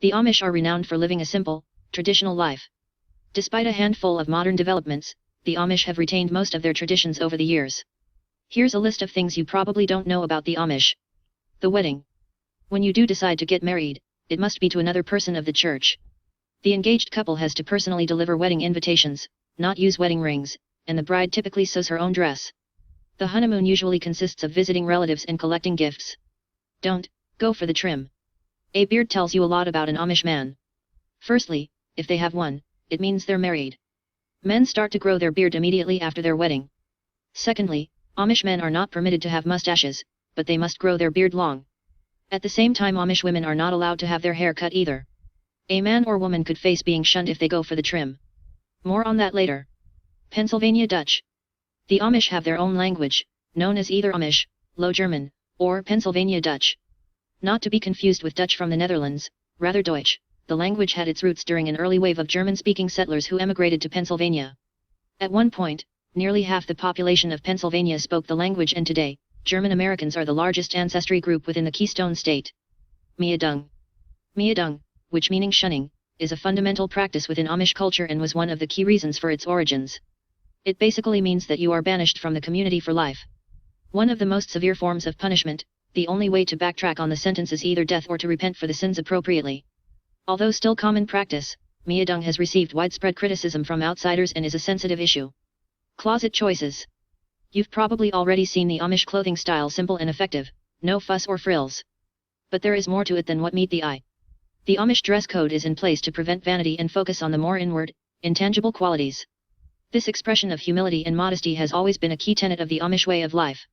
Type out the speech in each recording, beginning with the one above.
The Amish are renowned for living a simple, traditional life. Despite a handful of modern developments, the Amish have retained most of their traditions over the years. Here's a list of things you probably don't know about the Amish. The wedding. When you do decide to get married, it must be to another person of the church. The engaged couple has to personally deliver wedding invitations, not use wedding rings, and the bride typically sews her own dress. The honeymoon usually consists of visiting relatives and collecting gifts. Don't go for the trim. A beard tells you a lot about an Amish man. Firstly, if they have one, it means they're married. Men start to grow their beard immediately after their wedding. Secondly, Amish men are not permitted to have mustaches, but they must grow their beard long. At the same time, Amish women are not allowed to have their hair cut either. A man or woman could face being shunned if they go for the trim. More on that later. Pennsylvania Dutch. The Amish have their own language, known as either Amish, Low German, or Pennsylvania Dutch. Not to be confused with Dutch from the Netherlands, rather Deutsch. The language had its roots during an early wave of German-speaking settlers who emigrated to Pennsylvania. At one point, nearly half the population of Pennsylvania spoke the language, and today, German Americans are the largest ancestry group within the Keystone State. Miadung. Miadung, which meaning shunning, is a fundamental practice within Amish culture and was one of the key reasons for its origins. It basically means that you are banished from the community for life. One of the most severe forms of punishment, the only way to backtrack on the sentence is either death or to repent for the sins appropriately. Although still common practice, Miadung has received widespread criticism from outsiders and is a sensitive issue. Closet choices. You've probably already seen the Amish clothing style: simple and effective, no fuss or frills. But there is more to it than what meet the eye. The Amish dress code is in place to prevent vanity and focus on the more inward, intangible qualities. This expression of humility and modesty has always been a key tenet of the Amish way of life.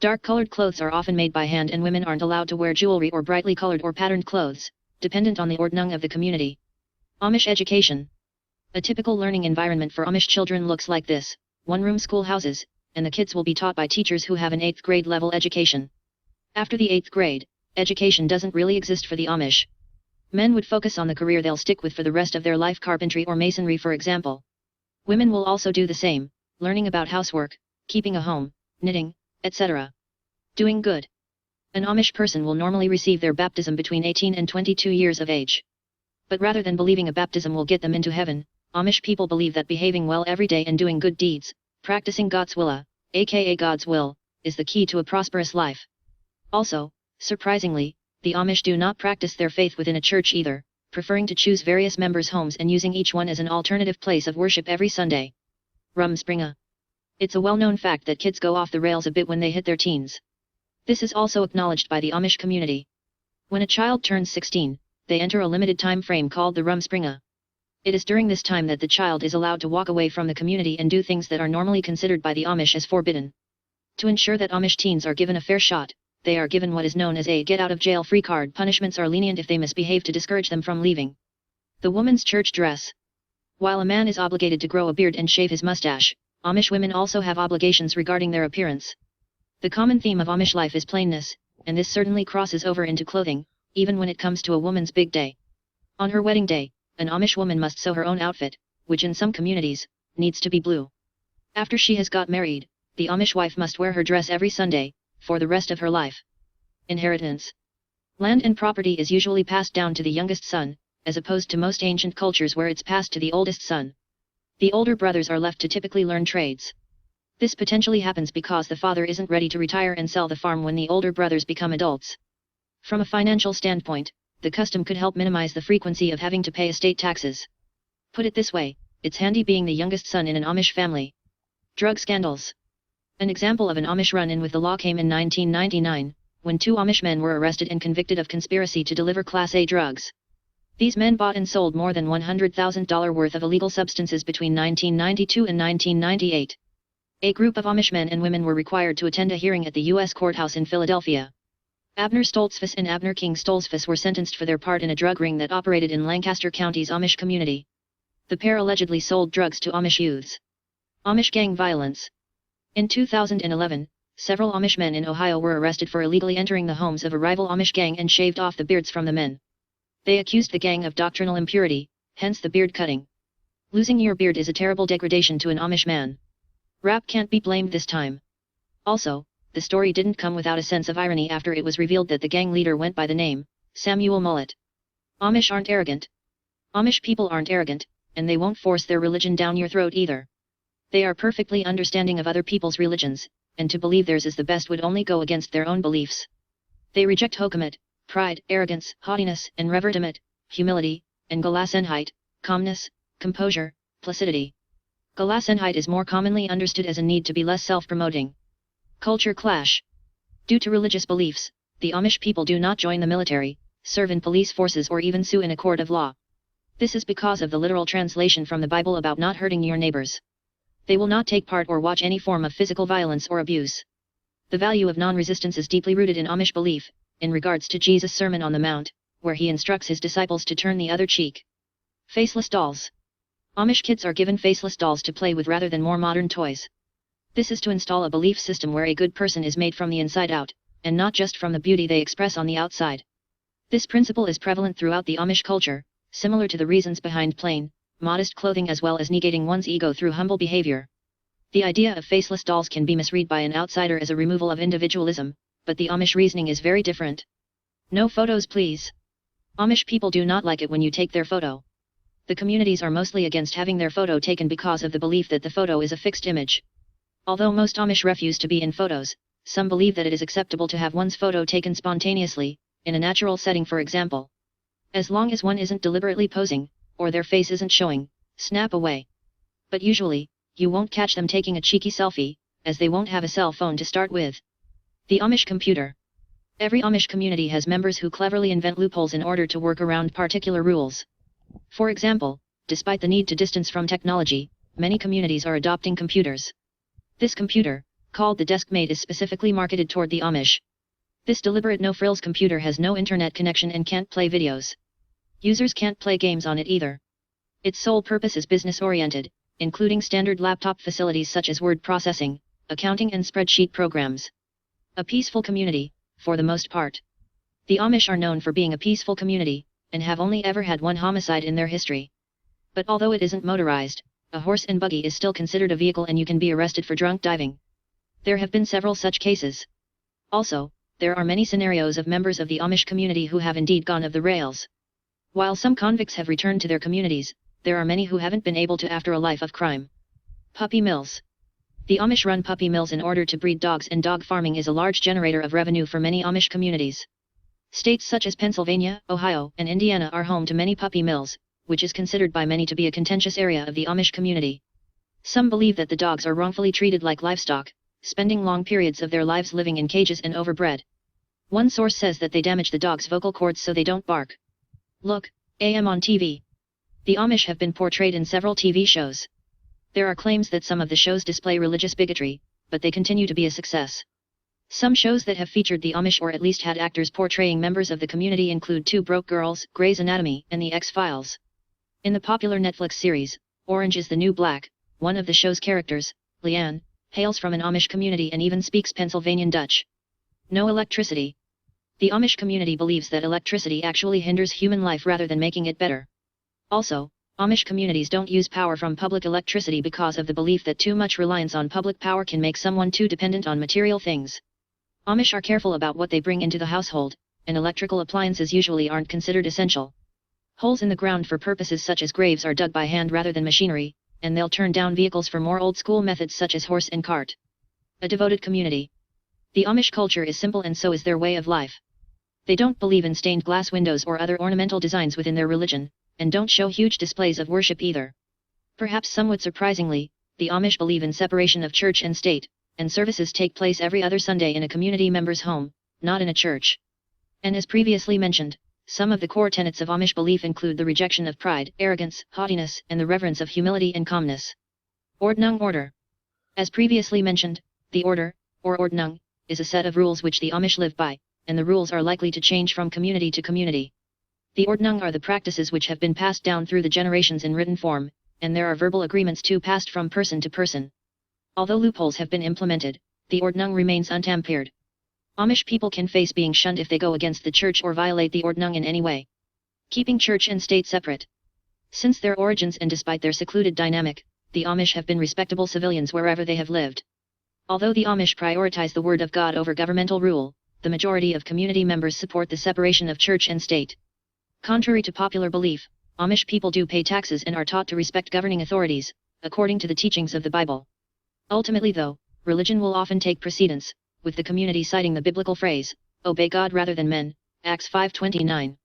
Dark-colored clothes are often made by hand, and women aren't allowed to wear jewelry or brightly colored or patterned clothes, dependent on the ordnung of the community. Amish education. A typical learning environment for Amish children looks like this: one-room schoolhouses, and the kids will be taught by teachers who have an 8th grade level education. After the 8th grade, education doesn't really exist for the Amish. Men would focus on the career they'll stick with for the rest of their life: carpentry or masonry, for example. Women will also do the same, learning about housework, keeping a home, knitting, etc. Doing good. An Amish person will normally receive their baptism between 18 and 22 years of age. But rather than believing a baptism will get them into heaven, Amish people believe that behaving well every day and doing good deeds, practicing God's willa, aka God's will, is the key to a prosperous life. Also, surprisingly, the Amish do not practice their faith within a church either, preferring to choose various members' homes and using each one as an alternative place of worship every Sunday. Rumspringa. It's a well-known fact that kids go off the rails a bit when they hit their teens. This is also acknowledged by the Amish community. When a child turns 16, they enter a limited time frame called the Rumspringa. It is during this time that the child is allowed to walk away from the community and do things that are normally considered by the Amish as forbidden. To ensure that Amish teens are given a fair shot, they are given what is known as a get-out-of-jail-free card. Punishments are lenient if they misbehave to discourage them from leaving. The woman's church dress. While a man is obligated to grow a beard and shave his mustache, Amish women also have obligations regarding their appearance. The common theme of Amish life is plainness, and this certainly crosses over into clothing, even when it comes to a woman's big day. On her wedding day, an Amish woman must sew her own outfit, which in some communities, needs to be blue. After she has got married, the Amish wife must wear her dress every Sunday, for the rest of her life. Inheritance. Land and property is usually passed down to the youngest son, as opposed to most ancient cultures where it's passed to the oldest son. The older brothers are left to typically learn trades. This potentially happens because the father isn't ready to retire and sell the farm when the older brothers become adults. From a financial standpoint, the custom could help minimize the frequency of having to pay estate taxes. Put it this way, it's handy being the youngest son in an Amish family. Drug scandals. An example of an Amish run-in with the law came in 1999, when 2 Amish men were arrested and convicted of conspiracy to deliver Class A drugs. These men bought and sold more than $100,000 worth of illegal substances between 1992 and 1998. A group of Amish men and women were required to attend a hearing at the U.S. courthouse in Philadelphia. Abner Stoltzfus and Abner King Stoltzfus were sentenced for their part in a drug ring that operated in Lancaster County's Amish community. The pair allegedly sold drugs to Amish youths. Amish gang violence. In 2011, several Amish men in Ohio were arrested for illegally entering the homes of a rival Amish gang and shaved off the beards from the men. They accused the gang of doctrinal impurity, hence the beard cutting. Losing your beard is a terrible degradation to an Amish man. Rap can't be blamed this time. Also, the story didn't come without a sense of irony after it was revealed that the gang leader went by the name Samuel Mullet. Amish aren't arrogant. Amish people aren't arrogant, and they won't force their religion down your throat either. They are perfectly understanding of other people's religions, and to believe theirs is the best would only go against their own beliefs. They reject hokumit, pride, arrogance, haughtiness, and revertimit, humility, and gelassenheit, calmness, composure, placidity. Gelassenheit is more commonly understood as a need to be less self-promoting. Culture clash. Due to religious beliefs, the Amish people do not join the military, serve in police forces or even sue in a court of law. This is because of the literal translation from the Bible about not hurting your neighbors. They will not take part or watch any form of physical violence or abuse. The value of non-resistance is deeply rooted in Amish belief, in regards to Jesus' Sermon on the Mount, where he instructs his disciples to turn the other cheek. Faceless dolls. Amish kids are given faceless dolls to play with rather than more modern toys. This is to install a belief system where a good person is made from the inside out, and not just from the beauty they express on the outside. This principle is prevalent throughout the Amish culture, similar to the reasons behind plain, modest clothing as well as negating one's ego through humble behavior. The idea of faceless dolls can be misread by an outsider as a removal of individualism, but the Amish reasoning is very different. No photos please. Amish people do not like it when you take their photo. The communities are mostly against having their photo taken because of the belief that the photo is a fixed image. Although most Amish refuse to be in photos, some believe that it is acceptable to have one's photo taken spontaneously, in a natural setting for example. As long as one isn't deliberately posing, or their face isn't showing, snap away. But usually, you won't catch them taking a cheeky selfie, as they won't have a cell phone to start with. The Amish computer. Every Amish community has members who cleverly invent loopholes in order to work around particular rules. For example, despite the need to distance from technology, many communities are adopting computers. This computer, called the Deskmate, is specifically marketed toward the Amish. This deliberate no-frills computer has no internet connection and can't play videos. Users can't play games on it either. Its sole purpose is business-oriented, including standard laptop facilities such as word processing, accounting and spreadsheet programs. A peaceful community, for the most part. The Amish are known for being a peaceful community, and have only ever had one homicide in their history. But although it isn't motorized, a horse and buggy is still considered a vehicle and you can be arrested for drunk driving. There have been several such cases. Also, there are many scenarios of members of the Amish community who have indeed gone off the rails. While some convicts have returned to their communities, there are many who haven't been able to after a life of crime. Puppy mills. The Amish run puppy mills in order to breed dogs, and dog farming is a large generator of revenue for many Amish communities. States such as Pennsylvania, Ohio, and Indiana are home to many puppy mills, which is considered by many to be a contentious area of the Amish community. Some believe that the dogs are wrongfully treated like livestock, spending long periods of their lives living in cages and overbred. One source says that they damage the dog's vocal cords so they don't bark. Look, AM on TV. The Amish have been portrayed in several TV shows. There are claims that some of the shows display religious bigotry, but they continue to be a success. Some shows that have featured the Amish or at least had actors portraying members of the community include Two Broke Girls, Grey's Anatomy, and The X-Files. In the popular Netflix series, Orange is the New Black, one of the show's characters, Leanne, hails from an Amish community and even speaks Pennsylvanian Dutch. No electricity. The Amish community believes that electricity actually hinders human life rather than making it better. Also, Amish communities don't use power from public electricity because of the belief that too much reliance on public power can make someone too dependent on material things. Amish are careful about what they bring into the household, and electrical appliances usually aren't considered essential. Holes in the ground for purposes such as graves are dug by hand rather than machinery, and they'll turn down vehicles for more old-school methods such as horse and cart. A devoted community. The Amish culture is simple and so is their way of life. They don't believe in stained glass windows or other ornamental designs within their religion, and don't show huge displays of worship either. Perhaps somewhat surprisingly, the Amish believe in separation of church and state, and services take place every other Sunday in a community member's home, not in a church. And as previously mentioned, some of the core tenets of Amish belief include the rejection of pride, arrogance, haughtiness, and the reverence of humility and calmness. Ordnung order. As previously mentioned, the order, or ordnung, is a set of rules which the Amish live by, and the rules are likely to change from community to community. The ordnung are the practices which have been passed down through the generations in written form, and there are verbal agreements too passed from person to person. Although loopholes have been implemented, the ordnung remains untampered. Amish people can face being shunned if they go against the church or violate the ordnung in any way. Keeping church and state separate. Since their origins and despite their secluded dynamic, the Amish have been respectable civilians wherever they have lived. Although the Amish prioritize the word of God over governmental rule, the majority of community members support the separation of church and state. Contrary to popular belief, Amish people do pay taxes and are taught to respect governing authorities, according to the teachings of the Bible. Ultimately though, religion will often take precedence, with the community citing the biblical phrase, "Obey God rather than men," Acts 5:29.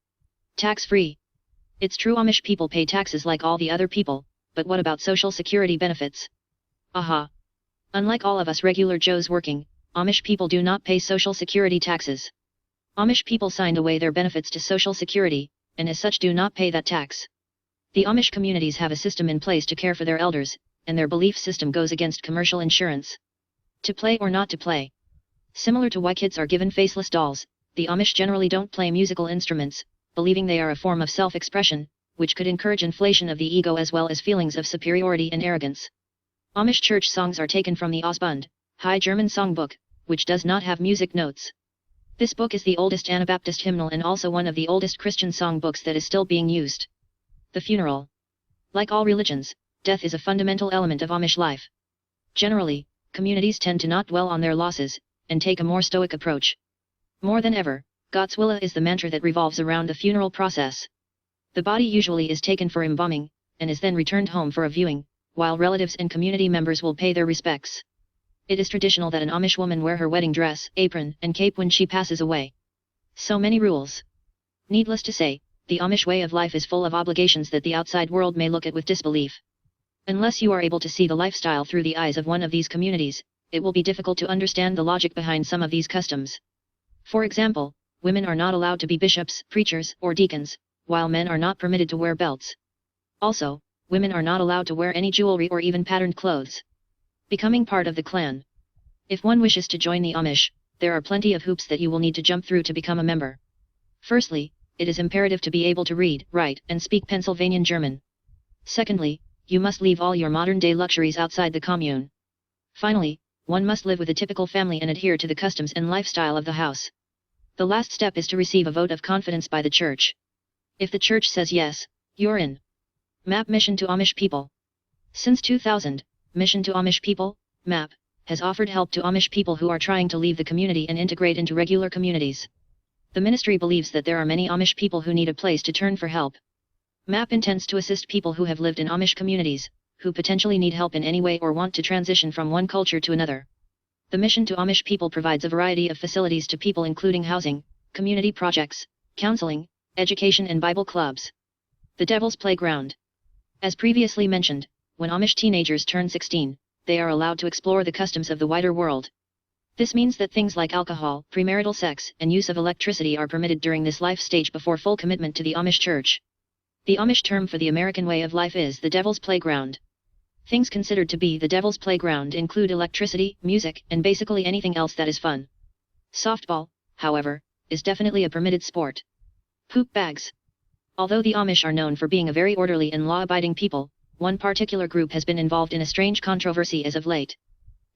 Tax-free. It's true Amish people pay taxes like all the other people, but what about Social Security benefits? Aha! Unlike all of us regular Joes working, Amish people do not pay Social Security taxes. Amish people signed away their benefits to Social Security, and as such do not pay that tax. The Amish communities have a system in place to care for their elders, and their belief system goes against commercial insurance. To play or not to play. Similar to why kids are given faceless dolls, the Amish generally don't play musical instruments, believing they are a form of self-expression, which could encourage inflation of the ego as well as feelings of superiority and arrogance. Amish church songs are taken from the Ausbund, High German songbook, which does not have music notes. This book is the oldest Anabaptist hymnal and also one of the oldest Christian songbooks that is still being used. The funeral. Like all religions, death is a fundamental element of Amish life. Generally, communities tend to not dwell on their losses, and take a more stoic approach. More than ever, Godswilla is the mantra that revolves around the funeral process. The body usually is taken for embalming, and is then returned home for a viewing, while relatives and community members will pay their respects. It is traditional that an Amish woman wear her wedding dress, apron, and cape when she passes away. So many rules. Needless to say, the Amish way of life is full of obligations that the outside world may look at with disbelief. Unless you are able to see the lifestyle through the eyes of one of these communities, it will be difficult to understand the logic behind some of these customs. For example, women are not allowed to be bishops, preachers, or deacons, while men are not permitted to wear belts. Also, women are not allowed to wear any jewelry or even patterned clothes. Becoming part of the clan. If one wishes to join the Amish, there are plenty of hoops that you will need to jump through to become a member. Firstly, it is imperative to be able to read, write, and speak Pennsylvanian German. Secondly, you must leave all your modern-day luxuries outside the commune. Finally, one must live with a typical family and adhere to the customs and lifestyle of the house. The last step is to receive a vote of confidence by the church. If the church says yes, you're in. MAP Mission to Amish People. Since 2000, Mission to Amish People, MAP, has offered help to Amish people who are trying to leave the community and integrate into regular communities. The ministry believes that there are many Amish people who need a place to turn for help. MAP intends to assist people who have lived in Amish communities, who potentially need help in any way or want to transition from one culture to another. The Mission to Amish People provides a variety of facilities to people including housing, community projects, counseling, education and Bible clubs. The Devil's Playground. As previously mentioned, when Amish teenagers turn 16, they are allowed to explore the customs of the wider world. This means that things like alcohol, premarital sex, and use of electricity are permitted during this life stage before full commitment to the Amish church. The Amish term for the American way of life is the Devil's Playground. Things considered to be the Devil's Playground include electricity, music, and basically anything else that is fun. Softball, however, is definitely a permitted sport. Poop bags. Although the Amish are known for being a very orderly and law-abiding people, one particular group has been involved in a strange controversy as of late.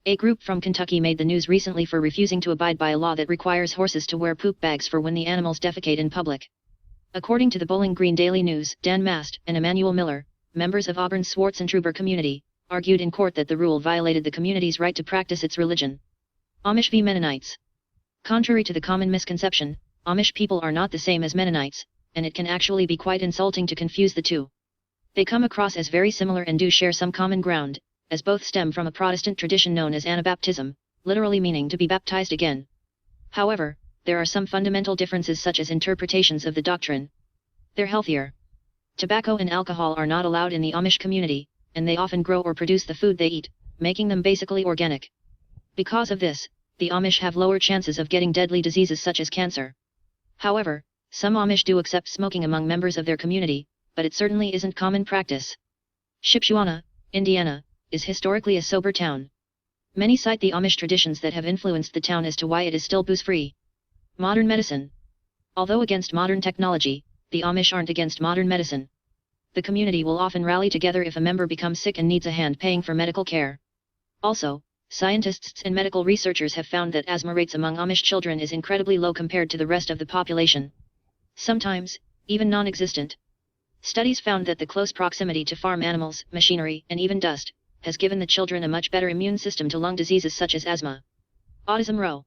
A group from Kentucky made the news recently for refusing to abide by a law that requires horses to wear poop bags for when the animals defecate in public. According to the Bowling Green Daily News, Dan Mast and Emmanuel Miller, members of Auburn's Swartzentruber community, argued in court that the rule violated the community's right to practice its religion. Amish v. Mennonites. Contrary to the common misconception, Amish people are not the same as Mennonites, and it can actually be quite insulting to confuse the two. They come across as very similar and do share some common ground, as both stem from a Protestant tradition known as Anabaptism, literally meaning to be baptized again. However, there are some fundamental differences such as interpretations of the doctrine. They're healthier. Tobacco and alcohol are not allowed in the Amish community, and they often grow or produce the food they eat, making them basically organic. Because of this, the Amish have lower chances of getting deadly diseases such as cancer. However, some Amish do accept smoking among members of their community, but it certainly isn't common practice. Shipshewana, Indiana, is historically a sober town. Many cite the Amish traditions that have influenced the town as to why it is still booze-free. Modern medicine. Although against modern technology, the Amish aren't against modern medicine. The community will often rally together if a member becomes sick and needs a hand paying for medical care. Also, scientists and medical researchers have found that asthma rates among Amish children is incredibly low compared to the rest of the population. Sometimes, even non-existent. Studies found that the close proximity to farm animals, machinery, and even dust, has given the children a much better immune system to lung diseases such as asthma. Autism Row.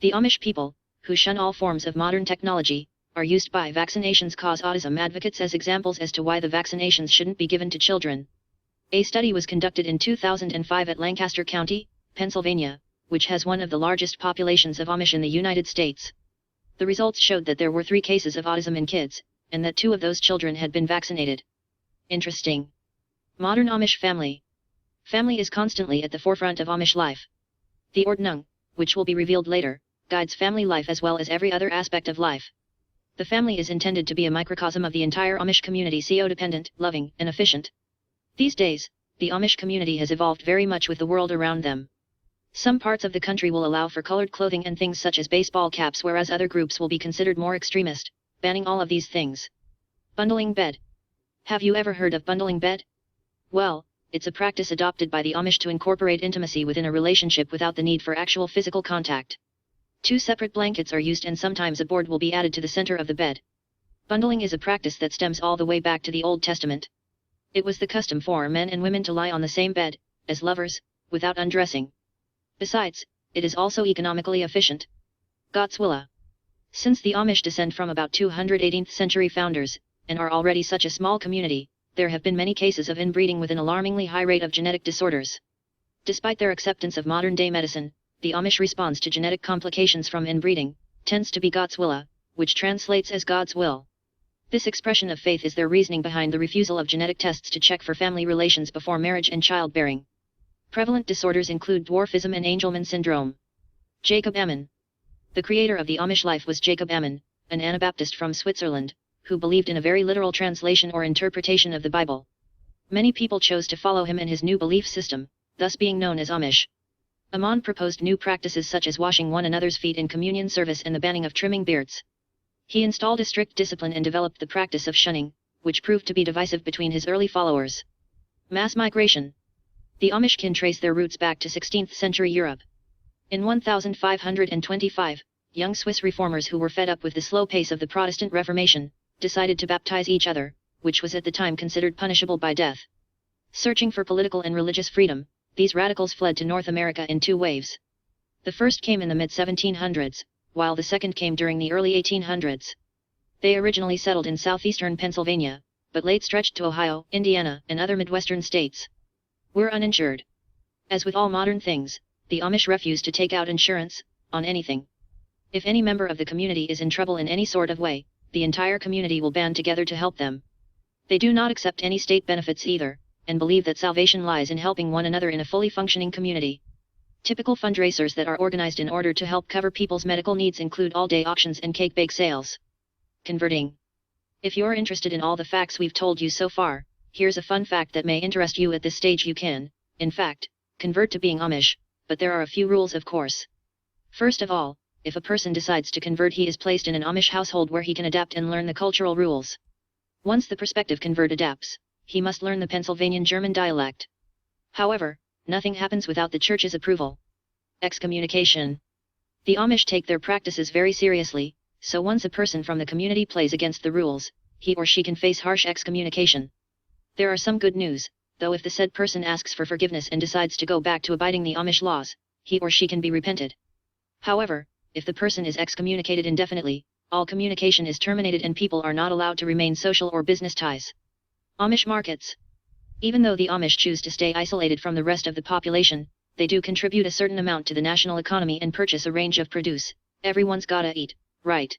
The Amish people, who shun all forms of modern technology, are used by vaccinations cause autism advocates as examples as to why the vaccinations shouldn't be given to children. A study was conducted in 2005 at Lancaster County, Pennsylvania, which has one of the largest populations of Amish in the United States. The results showed that there were 3 cases of autism in kids, and that 2 of those children had been vaccinated. Interesting. Modern Amish family. Family is constantly at the forefront of Amish life. The Ordnung, which will be revealed later, guides family life as well as every other aspect of life. The family is intended to be a microcosm of the entire Amish community, co-dependent, loving, and efficient. These days, the Amish community has evolved very much with the world around them. Some parts of the country will allow for colored clothing and things such as baseball caps, whereas other groups will be considered more extremist, banning all of these things. Bundling bed. Have you ever heard of bundling bed? Well, it's a practice adopted by the Amish to incorporate intimacy within a relationship without the need for actual physical contact. 2 separate blankets are used and sometimes a board will be added to the center of the bed. Bundling is a practice that stems all the way back to the Old Testament. It was the custom for men and women to lie on the same bed, as lovers, without undressing. Besides, it is also economically efficient. Gotswilla. Since the Amish descend from about 218th century founders, and are already such a small community, there have been many cases of inbreeding with an alarmingly high rate of genetic disorders. Despite their acceptance of modern-day medicine, the Amish response to genetic complications from inbreeding tends to be Gotswilla, which translates as God's will. This expression of faith is their reasoning behind the refusal of genetic tests to check for family relations before marriage and childbearing. Prevalent disorders include dwarfism and Angelman syndrome. Jacob Ammon. The creator of the Amish life was Jacob Ammon, an Anabaptist from Switzerland, who believed in a very literal translation or interpretation of the Bible. Many people chose to follow him and his new belief system, thus being known as Amish. Ammon proposed new practices such as washing one another's feet in communion service and the banning of trimming beards. He installed a strict discipline and developed the practice of shunning, which proved to be divisive between his early followers. Mass migration. The Amish can trace their roots back to 16th century Europe. In 1525, young Swiss reformers who were fed up with the slow pace of the Protestant Reformation, decided to baptize each other, which was at the time considered punishable by death. Searching for political and religious freedom, these radicals fled to North America in 2 waves. The first came in the mid-1700s, while the second came during the early 1800s. They originally settled in southeastern Pennsylvania, but late stretched to Ohio, Indiana, and other Midwestern states. Were uninsured. As with all modern things, the Amish refuse to take out insurance on anything. If any member of the community is in trouble in any sort of way, the entire community will band together to help them. They do not accept any state benefits either, and believe that salvation lies in helping one another in a fully functioning community. Typical fundraisers that are organized in order to help cover people's medical needs include all-day auctions and cake bake sales. Converting. If you're interested in all the facts we've told you so far, here's a fun fact that may interest you at this stage. You can, in fact, convert to being Amish, but there are a few rules, of course. First of all, if a person decides to convert, he is placed in an Amish household where he can adapt and learn the cultural rules. Once the prospective convert adapts, he must learn the Pennsylvanian German dialect. However, nothing happens without the church's approval. Excommunication. The Amish take their practices very seriously, so once a person from the community plays against the rules, he or she can face harsh excommunication. There are some good news, though. If the said person asks for forgiveness and decides to go back to abiding the Amish laws, he or she can be repented. However, if the person is excommunicated indefinitely, all communication is terminated and people are not allowed to remain social or business ties. Amish markets. Even though the Amish choose to stay isolated from the rest of the population, they do contribute a certain amount to the national economy and purchase a range of produce. Everyone's gotta eat, right?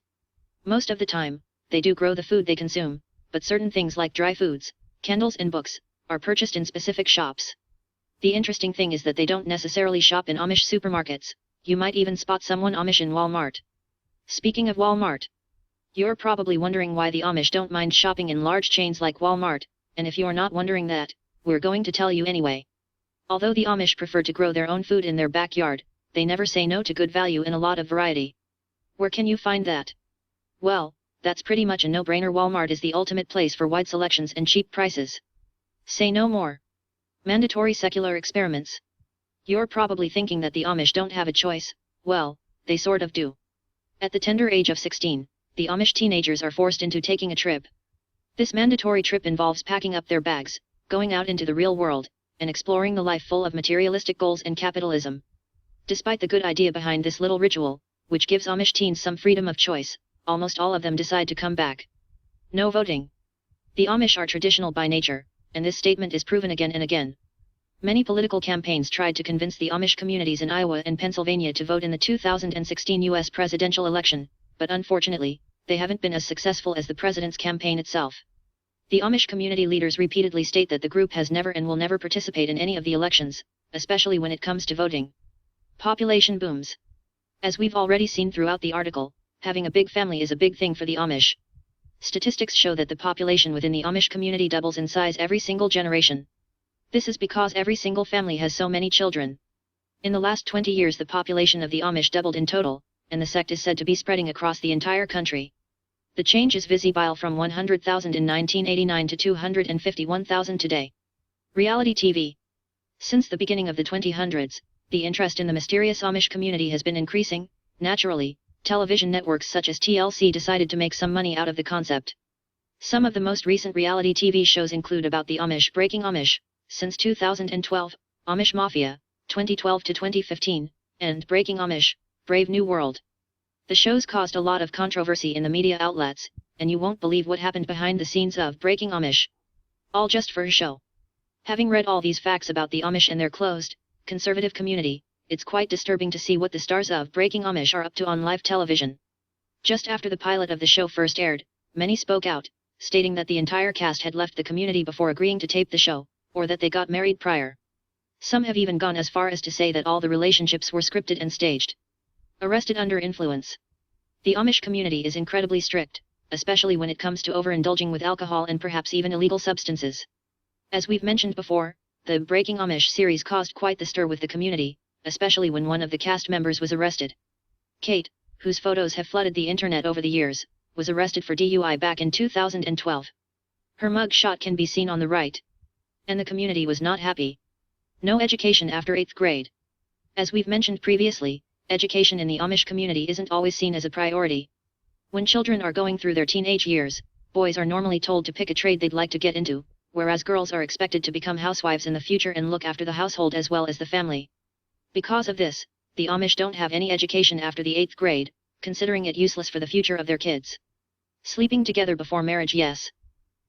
Most of the time, they do grow the food they consume, but certain things like dry foods, candles and books, are purchased in specific shops. The interesting thing is that they don't necessarily shop in Amish supermarkets. You might even spot someone Amish in Walmart. Speaking of Walmart, you're probably wondering why the Amish don't mind shopping in large chains like Walmart, and if you're not wondering that, we're going to tell you anyway. Although the Amish prefer to grow their own food in their backyard, they never say no to good value and a lot of variety. Where can you find that? Well, that's pretty much a no-brainer. Walmart is the ultimate place for wide selections and cheap prices. Say no more. Mandatory secular experiments. You're probably thinking that the Amish don't have a choice. Well, they sort of do. At the tender age of 16, the Amish teenagers are forced into taking a trip. This mandatory trip involves packing up their bags, going out into the real world, and exploring the life full of materialistic goals and capitalism. Despite the good idea behind this little ritual, which gives Amish teens some freedom of choice, almost all of them decide to come back. No voting. The Amish are traditional by nature, and this statement is proven again and again. Many political campaigns tried to convince the Amish communities in Iowa and Pennsylvania to vote in the 2016 U.S. presidential election, but unfortunately, they haven't been as successful as the president's campaign itself. The Amish community leaders repeatedly state that the group has never and will never participate in any of the elections, especially when it comes to voting. Population booms. As we've already seen throughout the article, having a big family is a big thing for the Amish. Statistics show that the population within the Amish community doubles in size every single generation. This is because every single family has so many children. In the last 20 years the population of the Amish doubled in total, and the sect is said to be spreading across the entire country. The change is visible from 100,000 in 1989 to 251,000 today. Reality TV. Since the beginning of the 2000s, the interest in the mysterious Amish community has been increasing. Naturally, television networks such as TLC decided to make some money out of the concept. Some of the most recent reality TV shows include About the Amish, Breaking Amish, since 2012, Amish Mafia, 2012 to 2015, and Breaking Amish, Brave New World. The shows caused a lot of controversy in the media outlets, and you won't believe what happened behind the scenes of Breaking Amish. All just for a show. Having read all these facts about the Amish and their closed, conservative community, it's quite disturbing to see what the stars of Breaking Amish are up to on live television. Just after the pilot of the show first aired, many spoke out, stating that the entire cast had left the community before agreeing to tape the show, or that they got married prior. Some have even gone as far as to say that all the relationships were scripted and staged. Arrested under influence. The Amish community is incredibly strict, especially when it comes to overindulging with alcohol and perhaps even illegal substances. As we've mentioned before, the Breaking Amish series caused quite the stir with the community, especially when one of the cast members was arrested. Kate, whose photos have flooded the internet over the years, was arrested for DUI back in 2012. Her mug shot can be seen on the right. And the community was not happy. No education after 8th grade. As we've mentioned previously, education in the Amish community isn't always seen as a priority. When children are going through their teenage years, boys are normally told to pick a trade they'd like to get into, whereas girls are expected to become housewives in the future and look after the household as well as the family. Because of this, the Amish don't have any education after the 8th grade, considering it useless for the future of their kids. Sleeping together before marriage, yes.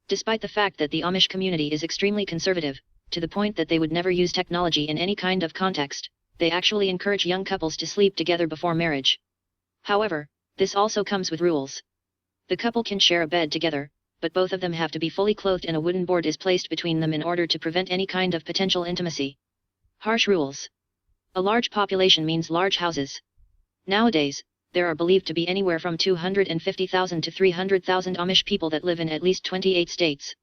Despite the fact that the Amish community is extremely conservative, to the point that they would never use technology in any kind of context, they actually encourage young couples to sleep together before marriage. However, this also comes with rules. The couple can share a bed together, but both of them have to be fully clothed and a wooden board is placed between them in order to prevent any kind of potential intimacy. Harsh rules. A large population means large houses. Nowadays, there are believed to be anywhere from 250,000 to 300,000 Amish people that live in at least 28 states.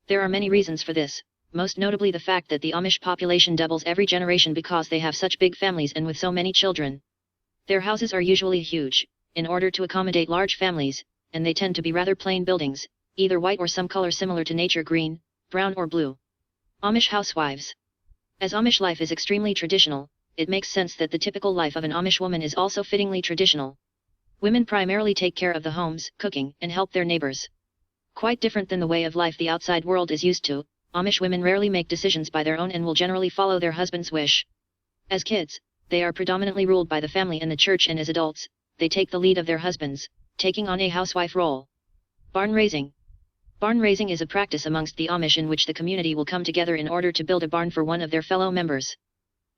There are many reasons for this, most notably the fact that the Amish population doubles every generation because they have such big families and with so many children. Their houses are usually huge, in order to accommodate large families, and they tend to be rather plain buildings, either white or some color similar to nature green, brown or blue. Amish housewives. As Amish life is extremely traditional, it makes sense that the typical life of an Amish woman is also fittingly traditional. Women primarily take care of the homes, cooking, and help their neighbors. Quite different than the way of life the outside world is used to, Amish women rarely make decisions by their own and will generally follow their husband's wish. As kids, they are predominantly ruled by the family and the church, and as adults, they take the lead of their husbands, taking on a housewife role. Barn raising. Barn raising is a practice amongst the Amish in which the community will come together in order to build a barn for one of their fellow members.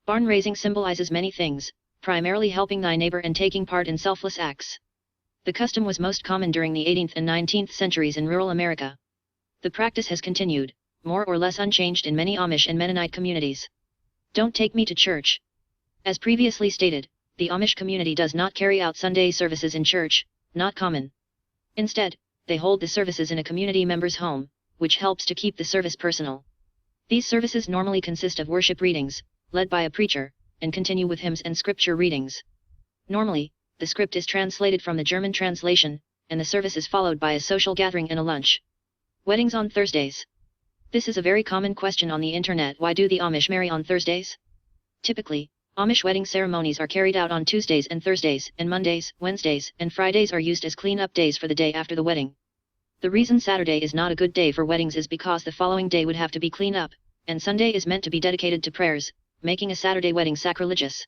Barn raising symbolizes many things, primarily helping thy neighbor and taking part in selfless acts. The custom was most common during the 18th and 19th centuries in rural America. The practice has continued, more or less unchanged in many Amish and Mennonite communities. Don't take me to church. As previously stated, the Amish community does not carry out Sunday services in church, not common. Instead, they hold the services in a community member's home, which helps to keep the service personal. These services normally consist of worship readings, led by a preacher, and continue with hymns and scripture readings. Normally, the script is translated from the German translation, and the service is followed by a social gathering and a lunch. Weddings on Thursdays. This is a very common question on the internet. Why do the Amish marry on Thursdays? Typically, Amish wedding ceremonies are carried out on Tuesdays and Thursdays, and Mondays, Wednesdays, and Fridays are used as clean-up days for the day after the wedding. The reason Saturday is not a good day for weddings is because the following day would have to be clean up, and Sunday is meant to be dedicated to prayers, making a Saturday wedding sacrilegious.